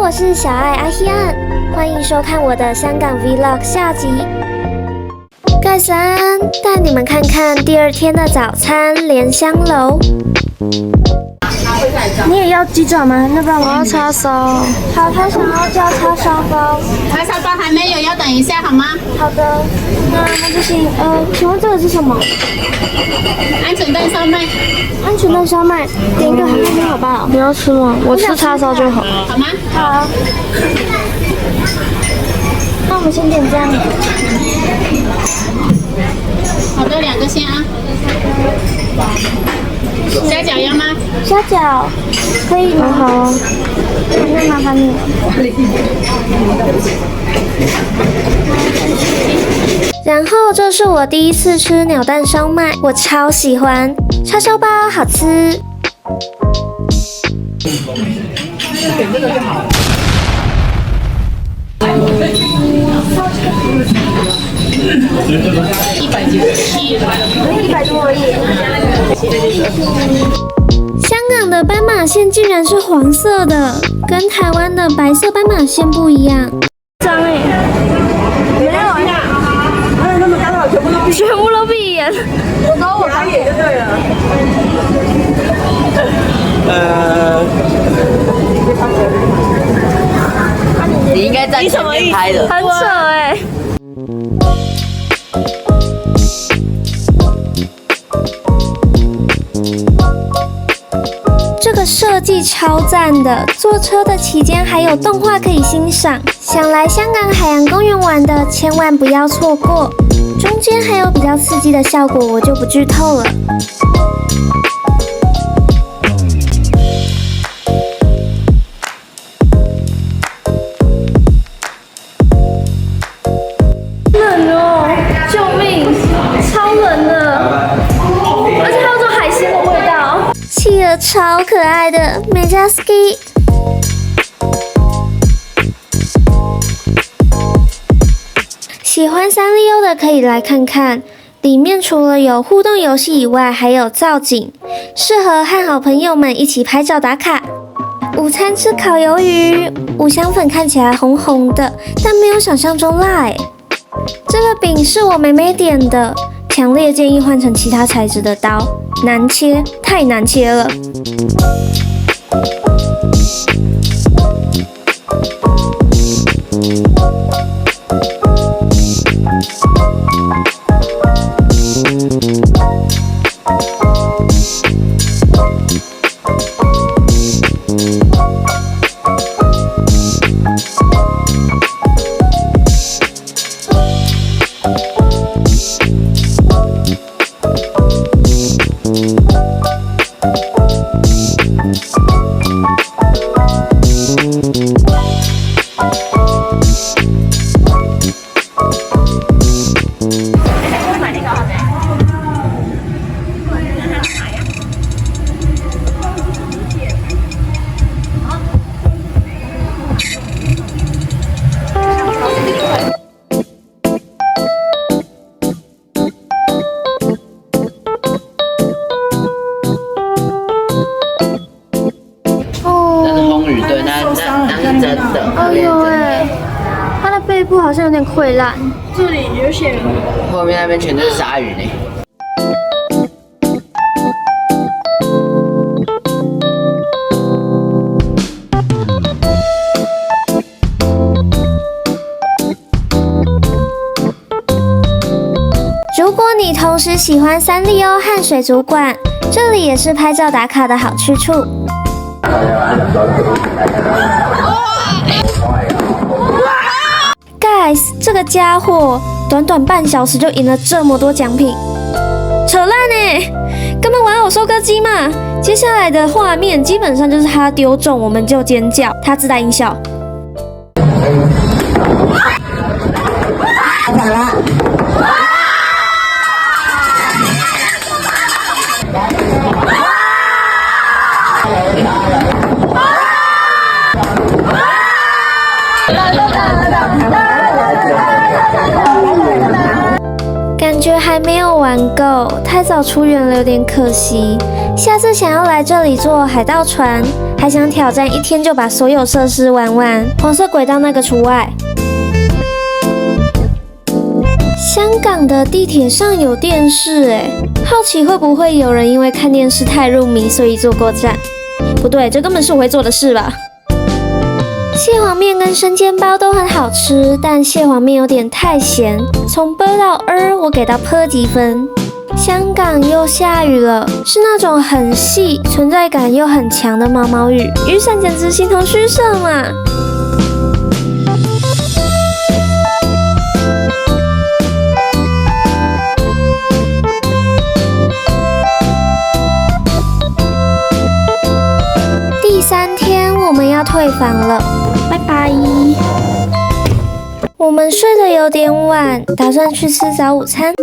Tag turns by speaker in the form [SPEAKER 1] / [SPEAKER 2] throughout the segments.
[SPEAKER 1] 我是小爱阿希安，欢迎收看我的香港 Vlog 下集。盖三带你们看看第二天的早餐莲香楼。你也要鸡爪吗？那不然我要叉烧。好，他想要叫叉烧包。
[SPEAKER 2] 叉烧包还没有，要等一下好吗？
[SPEAKER 1] 好的，那就行。请问这个是什么？
[SPEAKER 2] 鹌鹑蛋烧麦。
[SPEAKER 1] 鹌鹑蛋烧麦，点一个还没好吧？
[SPEAKER 3] 你要吃吗？我吃叉烧就好。
[SPEAKER 2] 好吗？
[SPEAKER 1] 好。那我们先点这样。
[SPEAKER 2] 好的，2个先啊。虾饺要吗？
[SPEAKER 1] 虾饺可以吗？
[SPEAKER 3] 好，
[SPEAKER 1] 那麻烦你。然后这是我第一次吃鸟蛋烧麦，我超喜欢，叉烧包好吃。
[SPEAKER 4] 点这个就好。
[SPEAKER 2] 197，100
[SPEAKER 1] 多而已。香港的斑马线竟然是黄色的，跟台湾的白色斑马线不一样。
[SPEAKER 3] 脏哎，
[SPEAKER 4] 没有啊，还有那么刚好全部都闭眼。我说我开眼就对了。
[SPEAKER 5] 你应该在前面拍的，
[SPEAKER 3] 很扯哎。
[SPEAKER 1] 这个设计超赞的，坐车的期间还有动画可以欣赏。想来香港海洋公园玩的，千万不要错过。中间还有比较刺激的效果，我就不剧透了。
[SPEAKER 3] 冷哦，救命！超冷的，而且还有种海鲜的味道。
[SPEAKER 1] 企鹅超可爱的，美加斯基。喜欢三丽鸥的可以来看看，里面除了有互动游戏以外，还有造景，适合和好朋友们一起拍照打卡。午餐吃烤鱿鱼，五香粉看起来红红的，但没有想象中辣欸。这个饼是我妹妹点的，强烈建议换成其他材质的刀，难切，太难切了。
[SPEAKER 3] 哎呦喂，它的背部好像有点溃烂。
[SPEAKER 4] 这里有血。
[SPEAKER 5] 后面那边全都是鲨鱼呢。
[SPEAKER 1] 如果你同时喜欢三丽鸥和水族馆，这里也是拍照打卡的好去处。Guys， 这个家伙短短半小时就赢了这么多奖品，扯烂欸！根本玩偶收割机嘛。接下来的画面基本上就是他丢中我们就尖叫，他自带音效。
[SPEAKER 4] 好了。
[SPEAKER 1] 感觉还没有玩够，太早出园了有点可惜。下次想要来这里坐海盗船，还想挑战一天就把所有设施玩完，黄色轨道那个除外。香港的地铁上有电视哎，好奇会不会有人因为看电视太入迷，所以坐过站？不对，这根本是我会做的事吧。蟹黄面跟生煎包都很好吃，但蟹黄面有点太咸，从 B 到 我给到 P 几分。香港又下雨了，是那种很细、存在感又很强的毛毛雨，雨伞简直形同虚设嘛。第3天我们要退房了，拜拜。我们睡得有点晚，打算去吃早午餐。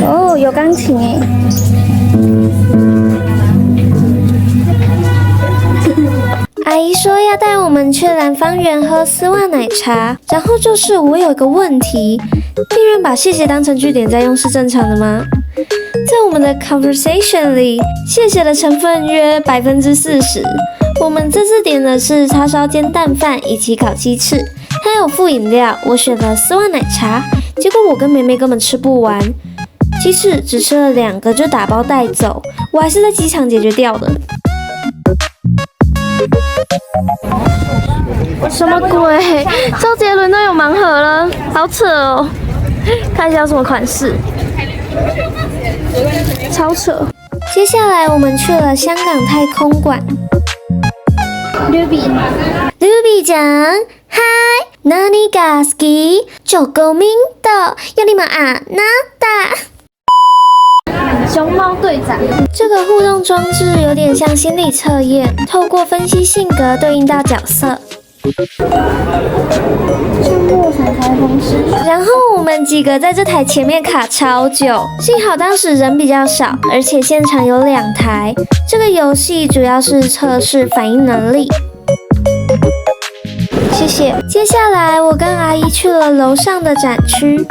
[SPEAKER 1] 哦，有钢琴耶。阿姨说要带我们去兰芳园喝丝袜奶茶，然后就是我有个问题，店员把谢谢当成句点在用是正常的吗？在我们的 conversation 里，谢谢的成分约40%。我们这次点的是叉烧煎蛋饭以及烤鸡翅，还有附饮料，我选了丝袜奶茶，结果我跟妹妹根本吃不完，鸡翅只吃了2个就打包带走，我还是在机场解决掉的。
[SPEAKER 3] 什么鬼？周杰伦都有盲盒了，好扯哦！看一下有什么款式，超扯。
[SPEAKER 1] 接下来我们去了香港太空馆。Ruby ちゃん、はい、何が好き？チョコミントよりもあなた。
[SPEAKER 3] 熊猫队长，
[SPEAKER 1] 这个互动装置有点像心理测验，透过分析性格对应到角色。然后我们几个在这台前面卡超久，幸好当时人比较少，而且现场有2台。这个游戏主要是测试反应能力。谢谢。接下来我跟阿姨去了楼上的展区。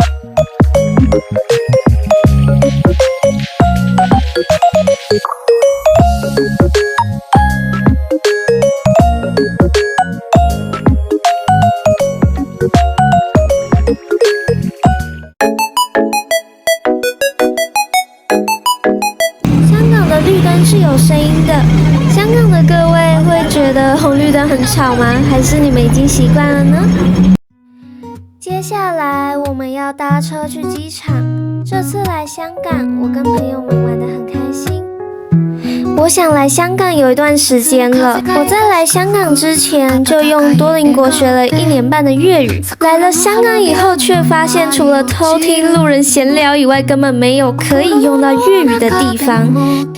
[SPEAKER 1] 香港的绿灯是有声音的，香港的各位会觉得红绿灯很吵吗？还是你们已经习惯了呢？接下来我们要搭车去机场。这次来香港，我跟朋友们玩得很开心。我想来香港有一段时间了，我在来香港之前就用多邻国学了1年半的粤语，来了香港以后却发现除了偷听路人闲聊以外，根本没有可以用到粤语的地方。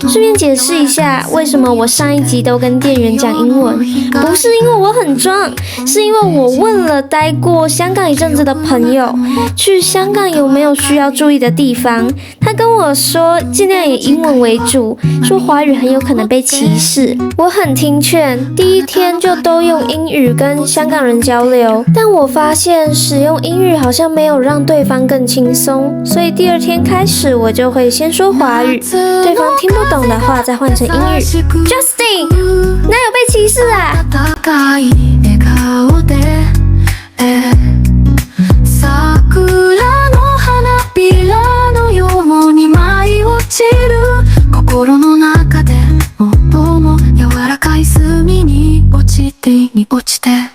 [SPEAKER 1] 顺便解释一下，为什么我上一集都跟店员讲英文，不是因为我很装，是因为我问了待过香港一阵子的朋友，去香港有没有需要注意的地方，他跟我说尽量以英文为主，说华语很有可能被歧视。我很听劝，第1天就都用英语跟香港人交流，但我发现使用英语好像没有让对方更轻松，所以第2天开始我就会先说华语，对方听不懂的话再换成英语。Justin， 哪有被歧视啊？
[SPEAKER 6] 心の中で最も柔らかい隅に落ちて。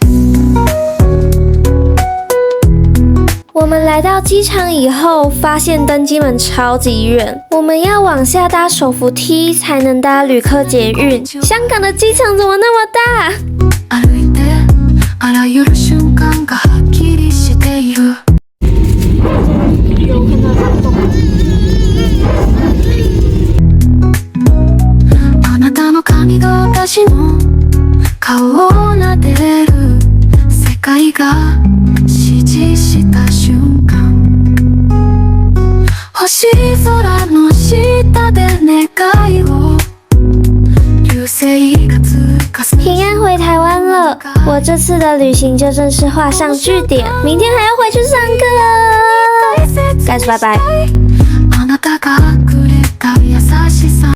[SPEAKER 1] 我们来到机场以后，发现登机门超级远，我们要往下搭手扶梯才能搭旅客捷运。香港的机场怎么那么大？
[SPEAKER 6] 歩いてあらゆる瞬間がはっきりしている。あなたの髪が私の顔を撫でる世界が指示した瞬間、星空の下で願いを流星が通過する。
[SPEAKER 1] 平安回台湾了，我这次的旅行就正式画上句点，明天还要回去上课，该说拜拜。
[SPEAKER 6] あなたがくれた優しさ